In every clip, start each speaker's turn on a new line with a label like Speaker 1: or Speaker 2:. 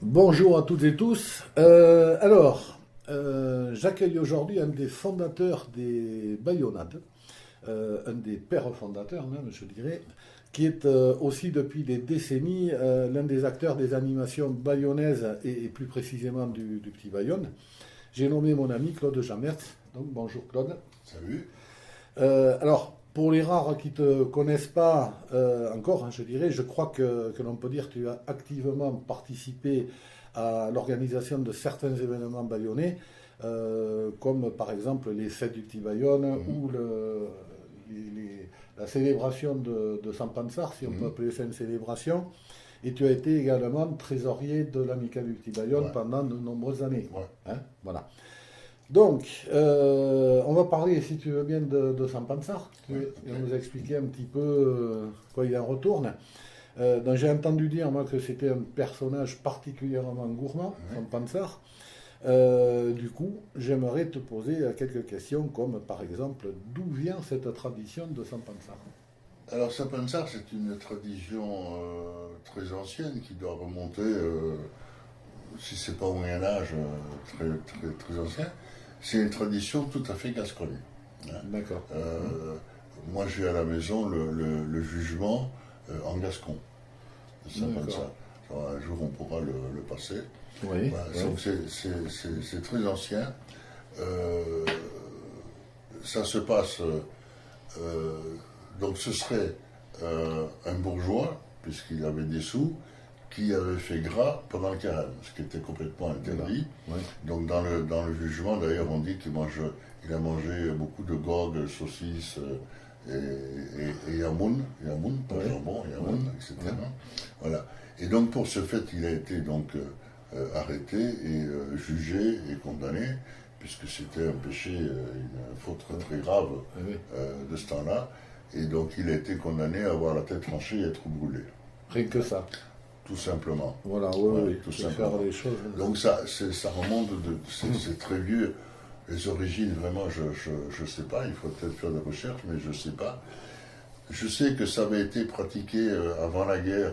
Speaker 1: Bonjour à toutes et tous. J'accueille aujourd'hui un des fondateurs des Baïonnades, un des pères fondateurs même, je dirais, qui est aussi depuis des décennies l'un des acteurs des animations bayonnaises et plus précisément du Petit Bayonne. J'ai nommé mon ami Claude Jamert. Donc bonjour Claude.
Speaker 2: Salut.
Speaker 1: Pour les rares qui ne te connaissent pas encore, je dirais, je crois que l'on peut dire que tu as activement participé à l'organisation de certains événements bayonnais, comme par exemple les fêtes du Petit Bayonne
Speaker 2: Mhm,
Speaker 1: ou la célébration de San Pansar, si on peut
Speaker 2: mhm.
Speaker 1: appeler ça une célébration. Et tu as été également trésorier de l'Amicale du Petit Bayonne
Speaker 2: Ouais,
Speaker 1: pendant de nombreuses années.
Speaker 2: ouais.
Speaker 1: Hein, voilà. Donc, on va parler, si tu veux bien, de Sampansar. Tu
Speaker 2: Ouais,
Speaker 1: vas
Speaker 2: ok.
Speaker 1: nous expliquer un petit peu quoi il en retourne. Donc, j'ai entendu dire, moi, que c'était un personnage particulièrement gourmand,
Speaker 2: Ouais.
Speaker 1: Sampansar. Du coup, j'aimerais te poser quelques questions, comme par exemple, d'où vient cette tradition de Sampansar?
Speaker 2: Alors, Sapansar, c'est une tradition très ancienne qui doit remonter, si c'est pas au Moyen-Âge, très ancien. C'est une tradition tout à fait gasconne, hein.
Speaker 1: D'accord. Hein.
Speaker 2: Euh, Moi, j'ai à la maison le jugement en gascon de
Speaker 1: D'accord.
Speaker 2: Sapansar. Alors, un jour, on pourra le passer.
Speaker 1: Oui,
Speaker 2: Voilà,
Speaker 1: oui.
Speaker 2: donc c'est très ancien. Euh, Ça se passe. Euh, donc ce serait un bourgeois, puisqu'il avait des sous, qui avait fait gras pendant le carême, ce qui était complètement
Speaker 1: Voilà.
Speaker 2: interdit.
Speaker 1: Oui.
Speaker 2: Donc dans le jugement, d'ailleurs, on dit qu'il a mangé beaucoup de gogues, saucisses et yamoun, pas
Speaker 1: Oui.
Speaker 2: jambon,
Speaker 1: Oui.
Speaker 2: yamoun, etc.
Speaker 1: Oui.
Speaker 2: Voilà. Et donc pour ce fait, il a été donc arrêté et jugé et condamné, puisque c'était un péché, une faute très
Speaker 1: Oui.
Speaker 2: très grave
Speaker 1: Oui.
Speaker 2: de ce temps-là. Et donc il a été condamné à avoir la tête tranchée et être brûlé,
Speaker 1: Rien que ça.
Speaker 2: tout simplement.
Speaker 1: Voilà, oui, oui,
Speaker 2: Voilà,
Speaker 1: oui.
Speaker 2: tout
Speaker 1: Je vais faire
Speaker 2: simplement.
Speaker 1: les choses.
Speaker 2: Donc ça remonte c'est très vieux. Les origines, vraiment, je sais pas. Il faut peut-être faire des recherches, mais je sais pas. Je sais que ça avait été pratiqué avant la guerre.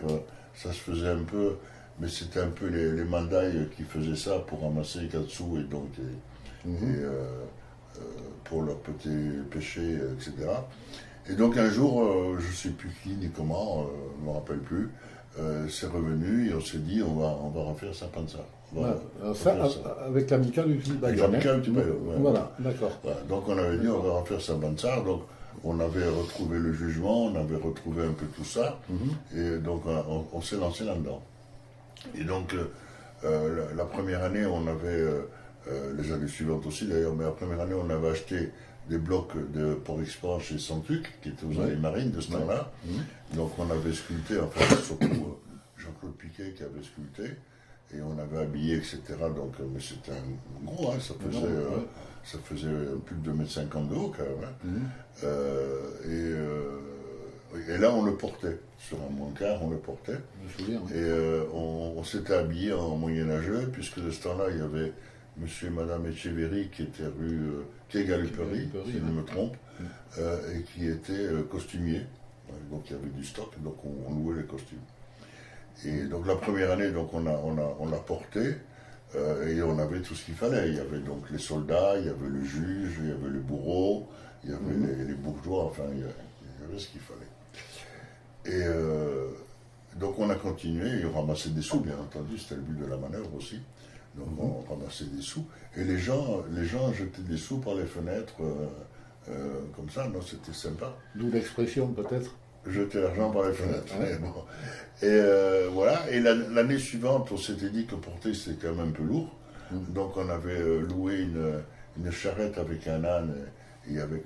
Speaker 2: Ça se faisait un peu, mais c'était un peu les mandailles qui faisaient ça pour ramasser les katsu et donc
Speaker 1: Mhm.
Speaker 2: et, pour leurs petits péchés, etc. Et donc un jour, je ne sais plus qui ni comment, je ne me rappelle plus, c'est revenu et on s'est dit on va refaire ça comme ça. On va
Speaker 1: Voilà. Alors ça,
Speaker 2: refaire ça.
Speaker 1: avec l'amical du
Speaker 2: Avec
Speaker 1: Bayonne. Hein.
Speaker 2: l'amical du Bayeux, ouais, ouais.
Speaker 1: Voilà, d'accord.
Speaker 2: Voilà. Donc on avait dit on
Speaker 1: D'accord.
Speaker 2: va refaire ça comme ça. Donc on avait retrouvé le jugement, on avait retrouvé un peu tout ça.
Speaker 1: Mhm.
Speaker 2: Et donc on s'est lancé là-dedans. Et donc la première année, on avait, les années suivantes aussi d'ailleurs, mais la première année, on avait acheté des blocs de Port-Export chez Santuc, qui était aux
Speaker 1: Ouais,
Speaker 2: allées marines de ce
Speaker 1: ouais.
Speaker 2: temps-là.
Speaker 1: Mhm.
Speaker 2: Donc on avait sculpté, enfin surtout Jean-Claude Piquet qui avait sculpté, et on avait habillé, etc. Donc, mais c'était un gros, hein,
Speaker 1: Énorme, ouais.
Speaker 2: ça faisait plus de 2,50 m de haut quand même, hein.
Speaker 1: Mhm.
Speaker 2: Et là, on le portait. Sur un brancard, on le portait.
Speaker 1: Je me souviens.
Speaker 2: Et on s'était habillé en moyenâgeux, puisque de ce temps-là, il y avait monsieur et madame Echeverry qui était rue Quai Galuperie,
Speaker 1: Galiperie,
Speaker 2: si je ne me
Speaker 1: ouais.
Speaker 2: trompe, et qui était costumier. Ouais, donc il y avait du stock, donc on louait les costumes. Et donc la première année, donc on l'a porté, et on avait tout ce qu'il fallait. Il y avait donc les soldats, il y avait le juge, il y avait le bourreau, il y avait
Speaker 1: Mhm.
Speaker 2: les bourgeois, enfin il y avait ce qu'il fallait. Et donc on a continué et on ramassait des sous, bien entendu, c'était le but de la manœuvre aussi. Donc
Speaker 1: Mhm.
Speaker 2: on ramassait des sous. Et les gens jetaient des sous par les fenêtres, comme ça, non, c'était sympa.
Speaker 1: D'où l'expression, peut-être.
Speaker 2: Jeter l'argent par les fenêtres.
Speaker 1: Ouais.
Speaker 2: Mais bon. Et voilà, et l'année suivante, on s'était dit que porter c'était quand même un peu lourd.
Speaker 1: Mhm.
Speaker 2: Donc on avait loué une charrette avec un âne et avec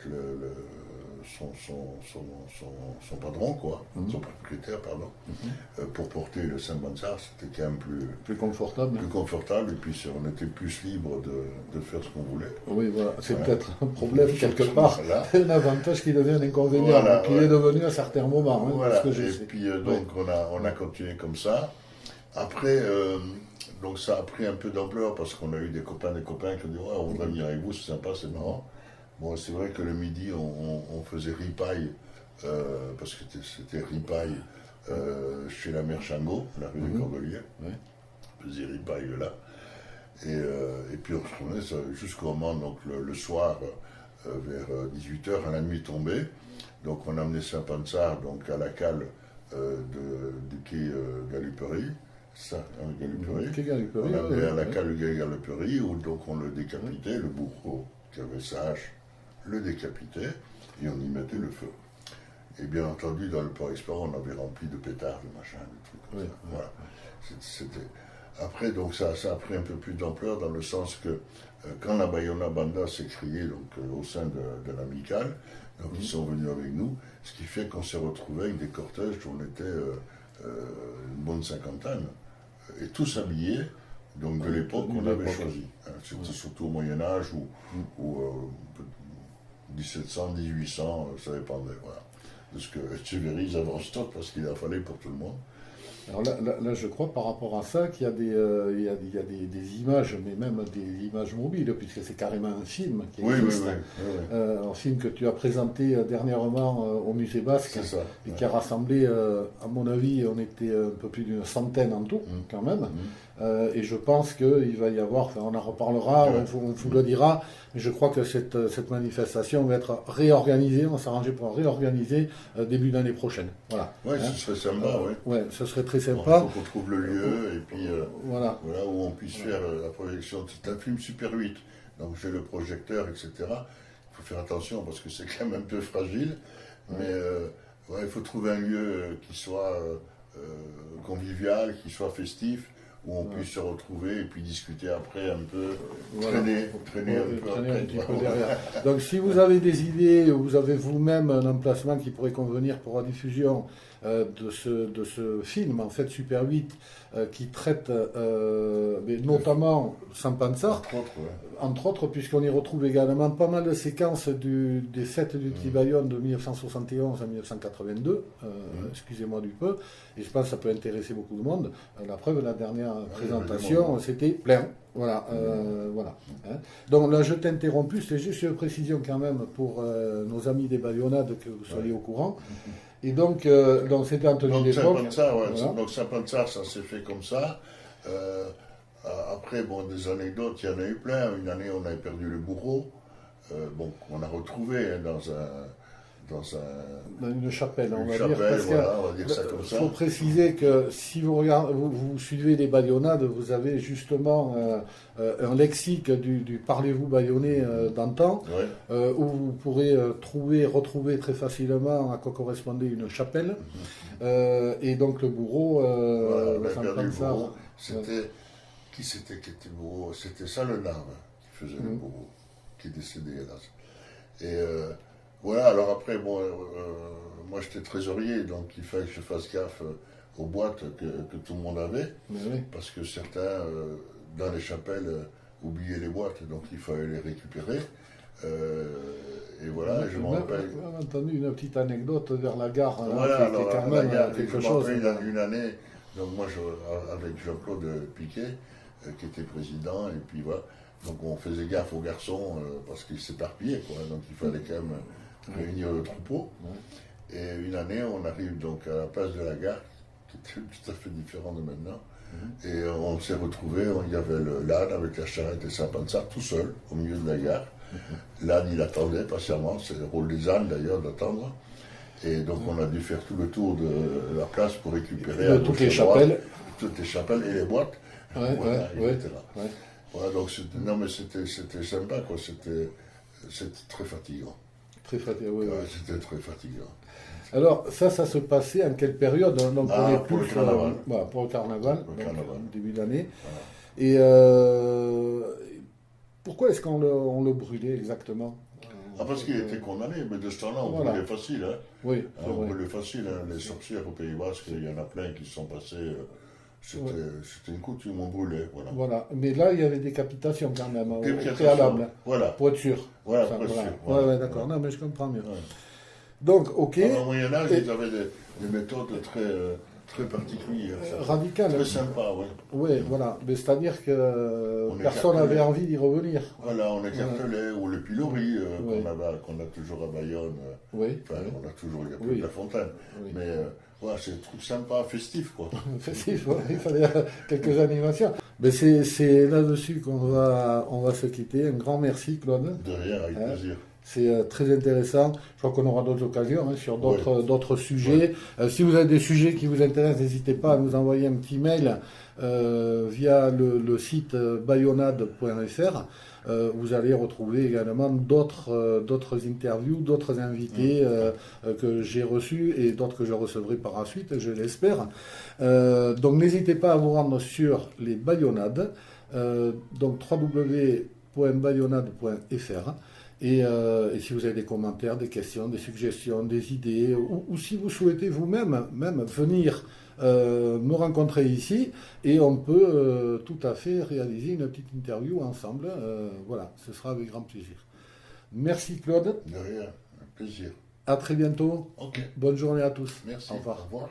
Speaker 2: son patron, quoi,
Speaker 1: Mhm.
Speaker 2: son propriétaire, pardon,
Speaker 1: Mhm.
Speaker 2: pour porter le Saint-Bonzard, c'était quand même
Speaker 1: Plus confortable.
Speaker 2: plus confortable et puis on était plus libre de faire ce qu'on voulait.
Speaker 1: Oui, voilà. C'est
Speaker 2: Voilà.
Speaker 1: peut-être un problème quelque part.
Speaker 2: Voilà.
Speaker 1: Un avantage qui devient un inconvénient,
Speaker 2: Voilà,
Speaker 1: qui est
Speaker 2: ouais.
Speaker 1: devenu à certains moments, hein, de ce
Speaker 2: Voilà.
Speaker 1: que je
Speaker 2: Et
Speaker 1: sais.
Speaker 2: puis
Speaker 1: Oui.
Speaker 2: donc on a continué comme ça. Après, donc ça a pris un peu d'ampleur parce qu'on a eu des copains qui ont dit ouais, on voudrait venir avec vous, c'est sympa, c'est marrant. Bon, c'est vrai que le midi, on faisait ripaille, parce que c'était ripaille chez la mère Changot, la rue des
Speaker 1: Mhm.
Speaker 2: Cordeliers,
Speaker 1: Ouais.
Speaker 2: faisait ripaille là. Et puis on se promenait jusqu'au moment, donc le soir, vers 18h, à la nuit tombée. Donc on a amené Saint-Pansard donc à la cale du quai Galuperie. Ça,
Speaker 1: Galuperie.
Speaker 2: On avait à la cale du quai Galuperie, où donc on le décapitait, le bourreau qui avait sa hache le décapitait, et on y mettait le feu. Et bien entendu, dans le port-export, on avait rempli de pétards, de machins, de trucs comme ça. Voilà. C'était... Après, donc ça a pris un peu plus d'ampleur dans le sens que quand la Bayona Banda s'est créée au sein de l'amicale, donc ils sont venus avec nous, ce qui fait qu'on s'est retrouvé avec des cortèges où on était une bonne cinquantaine, et tous habillés donc de l'époque qu'on avait choisi. C'était surtout au Moyen-Âge ou 1700, 1800, ça dépendait. Voilà. De ce que Etcheverry ils avaient en stock parce qu'il en fallait pour tout le monde.
Speaker 1: Alors là, je crois par rapport à ça qu'il y a des images, mais même des images mobiles, puisque c'est carrément un film qui existe. Oui. Un film que tu as présenté dernièrement au Musée Basque, et qui a rassemblé, à mon avis, on était un peu plus d'une centaine en tout, quand même. Et je pense qu'il va y avoir, enfin, on en reparlera, on vous le dira, mais je crois que cette manifestation va être réorganisée, on s'arrangeait pour réorganiser début d'année prochaine. Voilà.
Speaker 2: Oui, ce serait sympa,
Speaker 1: Ouais, ce serait très sympa.
Speaker 2: Il faut qu'on trouve le lieu, et puis voilà, où on puisse faire la projection. C'est un film Super 8, donc j'ai le projecteur, etc. Il faut faire attention parce que c'est quand même un peu fragile, mais il faut trouver un lieu qui soit convivial, qui soit festif, où on puisse se retrouver et puis discuter après un peu, traîner un petit peu derrière.
Speaker 1: Donc si vous avez des idées, ou vous avez vous-même un emplacement qui pourrait convenir pour la diffusion de ce film, en fait Super 8, qui traite mais notamment Saint-Pansard, entre autres, puisqu'on y retrouve également pas mal de séquences des fêtes du Petit Bayonne de 1971 à 1982, excusez-moi du peu, et je pense que ça peut intéresser beaucoup de monde. La preuve, la dernière présentation, c'était plein. Voilà. Donc là, je t'ai interrompu, c'est juste une précision quand même pour nos amis des Bayonnades, que vous soyez au courant. Et donc c'était Anthony d'époque.
Speaker 2: Donc Saint-Pansard, ça s'est fait comme ça. Après, des anecdotes, il y en a eu plein. Une année, on avait perdu le bourreau. On a retrouvé dans
Speaker 1: une chapelle, on va dire.
Speaker 2: On va dire ça comme ça.
Speaker 1: Il faut préciser que si vous suivez les Bayonnades, vous avez justement un lexique du parlez-vous bayonnais d'antan, où vous pourrez retrouver très facilement à quoi correspondait une chapelle. Et donc le bourreau,
Speaker 2: on a perdu le bourreau. Qui était le bourreau? C'était Salenave qui faisait le bourreau, qui est décédé, hélas. Et voilà, alors après, moi j'étais trésorier, donc il fallait que je fasse gaffe aux boîtes que tout le monde avait, parce que certains, dans les chapelles, oubliaient les boîtes, donc il fallait les récupérer. Et voilà, je me rappelle.
Speaker 1: J'ai entendu une petite anecdote vers la gare,
Speaker 2: alors,
Speaker 1: quand même quelque chose.
Speaker 2: Une année, donc moi, avec Jean-Claude Piquet, qui était président, et puis voilà. Donc on faisait gaffe aux garçons parce qu'ils s'éparpillaient, donc il fallait quand même réunir le troupeau. Et une année, on arrive donc à la place de la gare, qui était tout à fait différent de maintenant. Et on s'est retrouvés, il y avait l'âne avec la charrette et Saint-Pansard tout seul, au milieu de la gare. L'âne, il attendait patiemment, c'est le rôle des ânes d'ailleurs d'attendre. Et donc on a dû faire tout le tour de la place pour récupérer
Speaker 1: toutes les chapelles
Speaker 2: et les boîtes.
Speaker 1: Etc.
Speaker 2: Voilà, donc c'était sympa, c'était très fatigant.
Speaker 1: Très fatigant,
Speaker 2: c'était très fatigant.
Speaker 1: Alors, ça se passait en quelle période? Donc, on est
Speaker 2: pour
Speaker 1: plus
Speaker 2: le carnaval.
Speaker 1: Pour le carnaval, début d'année.
Speaker 2: Voilà.
Speaker 1: Et pourquoi est-ce qu'on le brûlait exactement?
Speaker 2: Parce qu'il était condamné, mais de ce temps-là, on brûlait facile.
Speaker 1: Oui,
Speaker 2: on brûlait facile. Les sorcières au Pays Basque, il y en a plein qui sont passés. C'était une coutume, on brûlait.
Speaker 1: Voilà. Mais là, il y avait décapitation quand même, au
Speaker 2: préalable.
Speaker 1: Pour être sûr.
Speaker 2: Voilà, pour être
Speaker 1: sûr. D'accord. Non, mais je comprends mieux. Donc, ok.
Speaker 2: Au Moyen-Âge, ils avaient des méthodes très particulières.
Speaker 1: Radicales.
Speaker 2: Très sympas,
Speaker 1: Oui, voilà. Mais c'est-à-dire que personne n'avait envie d'y revenir.
Speaker 2: Voilà, on écartelait, ou le pilori qu'on a toujours à Bayonne. On a toujours, il n'y a plus de la fontaine. Mais Ouais, c'est un truc sympa, festif, quoi.
Speaker 1: Festif, ouais, il fallait quelques animations. Mais c'est là-dessus on va se quitter. Un grand merci, Claude.
Speaker 2: De rien, avec
Speaker 1: Hein,
Speaker 2: plaisir.
Speaker 1: c'est très intéressant. Je crois qu'on aura d'autres occasions hein, sur
Speaker 2: Ouais,
Speaker 1: d'autres
Speaker 2: ouais.
Speaker 1: sujets. Si vous avez des sujets qui vous intéressent, n'hésitez pas à nous envoyer un petit mail via le site bayonade.fr. Vous allez retrouver également d'autres interviews, d'autres invités que j'ai reçus et d'autres que je recevrai par la suite, je l'espère. Donc n'hésitez pas à vous rendre sur les Bayonades, donc www.bayonade.fr. Et si vous avez des commentaires, des questions, des suggestions, des idées, ou si vous souhaitez vous-même même venir me rencontrer ici, et on peut tout à fait réaliser une petite interview ensemble. Voilà, ce sera avec grand plaisir. Merci Claude,
Speaker 2: De rien, un plaisir.
Speaker 1: à très bientôt.
Speaker 2: Ok,
Speaker 1: Bonne journée à tous.
Speaker 2: merci.
Speaker 1: Au revoir.
Speaker 2: Au revoir.